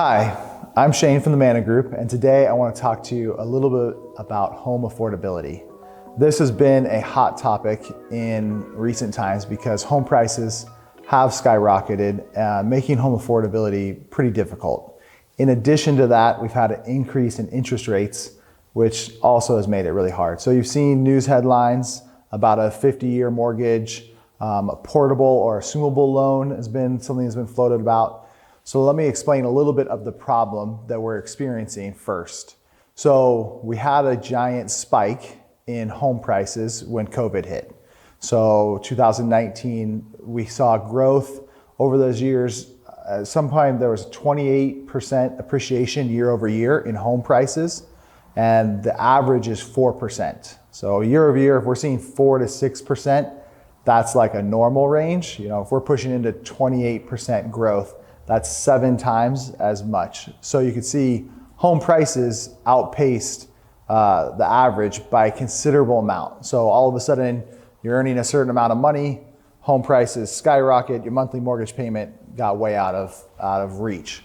Hi, I'm Shane from the Mana Group, and today I want to talk to you a little bit about home affordability. This has been a hot topic in recent times because home prices have skyrocketed, making home affordability pretty difficult. In addition to that, we've had an increase in interest rates, which also has made it really hard. So you've seen news headlines about a 50-year mortgage, a portable or assumable loan has been something that's been floated about. So let me explain a little bit of the problem that we're experiencing first. So we had a giant spike in home prices when COVID hit. So 2019, we saw growth over those years. At some point there was 28% appreciation year over year in home prices, and the average is 4%. So year over year, if we're seeing 4 to 6%, that's like a normal range. You know, if we're pushing into 28% growth, that's 7 times as much. So you can see home prices outpaced the average by a considerable amount. So all of a sudden, you're earning a certain amount of money, home prices skyrocket, your monthly mortgage payment got way out of reach.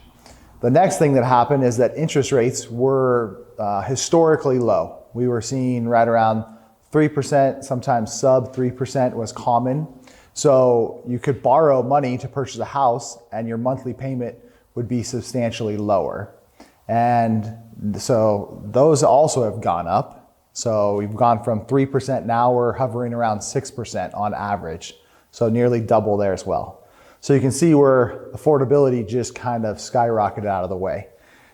The next thing that happened is that interest rates were historically low. We were seeing right around 3%, sometimes sub 3% was common. So you could borrow money to purchase a house and your monthly payment would be substantially lower. And so those also have gone up. So we've gone from 3%, now we're hovering around 6% on average. So nearly double there as well. So you can see where affordability just kind of skyrocketed out of the way.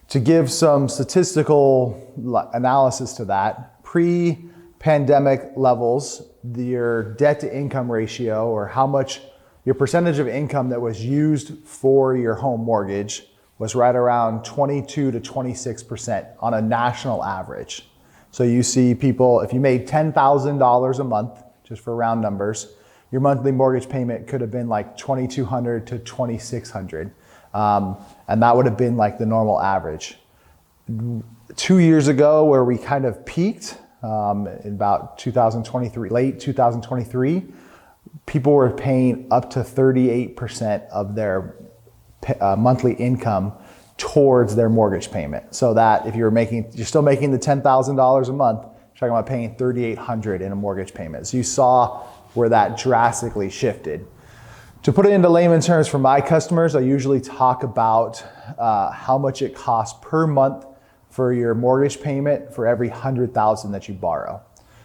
To give some statistical analysis to that, pre-pandemic levels, your debt to income ratio, or how much your percentage of income that was used for your home mortgage, was right around 22 to 26% on a national average. So you see people, if you made $10,000 a month, just for round numbers, your monthly mortgage payment could have been like $2,200 to $2,600. And that would have been like the normal average. 2 years ago, where we kind of peaked, in about 2023, late 2023, people were paying up to 38% of their monthly income towards their mortgage payment. So that if you're still making the $10,000 a month, you're talking about paying $3,800 in a mortgage payment. So you saw where that drastically shifted. To put it into layman's terms for my customers, I usually talk about how much it costs per month for your mortgage payment for every $100,000 that you borrow.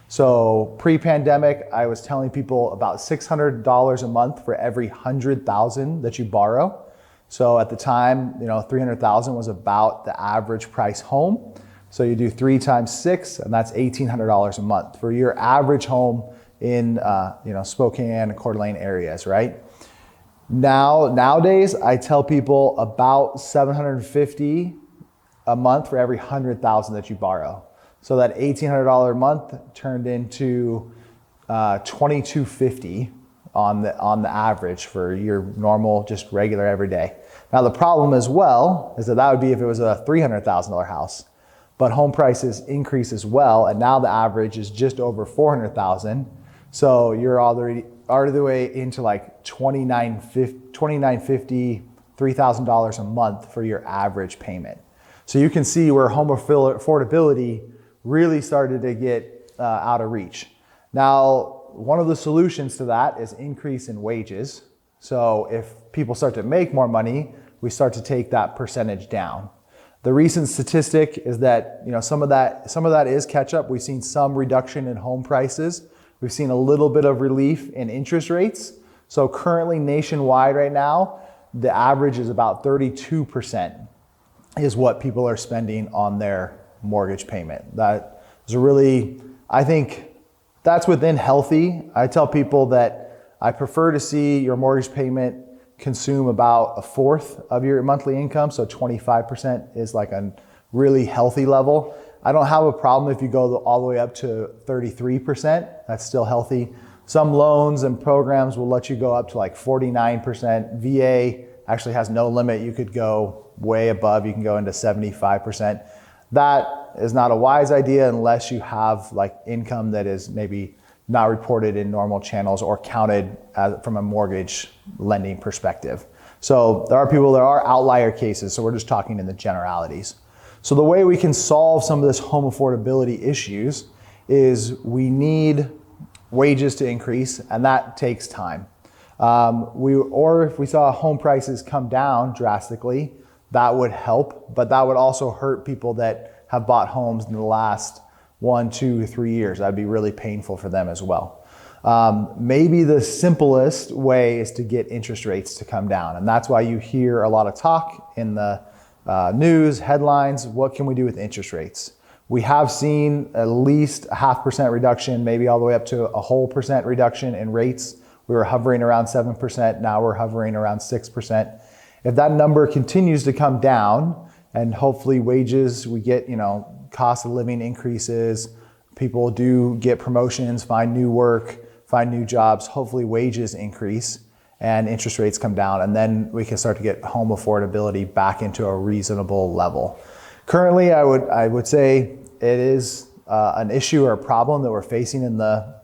So pre-pandemic, I was telling people about $600 a month for every $100,000 that you borrow. So at the time, $300,000 was about the average price home. So you do 3 times 6, and that's $1,800 a month for your average home in Spokane and Coeur d'Alene areas, right? Nowadays, I tell people about $750 a month for every $100,000 that you borrow. So that $1,800 a month turned into $2,250 on the average for your normal, just regular everyday. Now the problem as well is that would be if it was a $300,000 house, but home prices increase as well, and now the average is just over $400,000. So you're already the way into like $2,950, $3,000 a month for your average payment. So you can see where home affordability really started to get out of reach. Now, one of the solutions to that is increase in wages. So if people start to make more money, we start to take that percentage down. The recent statistic is that some of that is catch up. We've seen some reduction in home prices. We've seen a little bit of relief in interest rates. So currently nationwide right now, the average is about 32% is what people are spending on their mortgage payment. That is I think that's within healthy. I tell people that I prefer to see your mortgage payment consume about a fourth of your monthly income. So 25% is like a really healthy level. I don't have a problem if you go all the way up to 33%. That's still healthy. Some loans and programs will let you go up to like 49%. VA actually has no limit. You could go way above. You can go into 75%. That is not a wise idea unless you have like income that is maybe not reported in normal channels or counted from a mortgage lending perspective. So there are outlier cases, so we're just talking in the generalities. So the way we can solve some of this home affordability issues is we need wages to increase, and that takes time. Or if we saw home prices come down drastically, that would help, but that would also hurt people that have bought homes in the last 1, 2, 3 years. That'd be really painful for them as well. Maybe the simplest way is to get interest rates to come down, and that's why you hear a lot of talk in the news, headlines. What can we do with interest rates? We have seen at least a 0.5% reduction, maybe all the way up to a whole percent reduction in rates. We were hovering around 7%, now we're hovering around 6%. If that number continues to come down, and hopefully wages, we get, cost of living increases, people do get promotions, find new work, find new jobs, hopefully wages increase and interest rates come down, and then we can start to get home affordability back into a reasonable level. Currently, I would say it is an issue or a problem that we're facing in the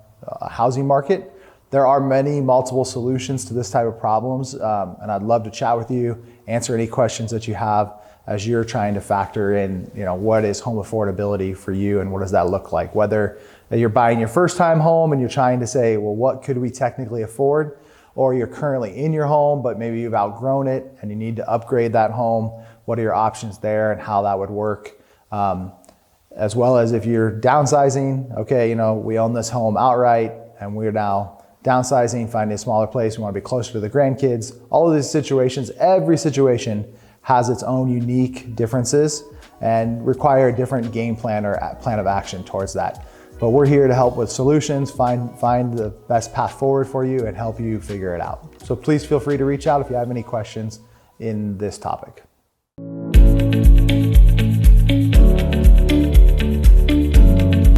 housing market. There are multiple solutions to this type of problems, and I'd love to chat with you, answer any questions that you have as you're trying to factor in, what is home affordability for you and what does that look like? Whether you're buying your first time home and you're trying to say, well, what could we technically afford? Or you're currently in your home, but maybe you've outgrown it and you need to upgrade that home. What are your options there and how that would work? As well as if you're downsizing, okay, we own this home outright and we're now downsizing, finding a smaller place, we want to be closer to the grandkids. All of these situations, every situation has its own unique differences and require a different game plan or plan of action towards that. But we're here to help with solutions, find the best path forward for you and help you figure it out. So please feel free to reach out if you have any questions in this topic.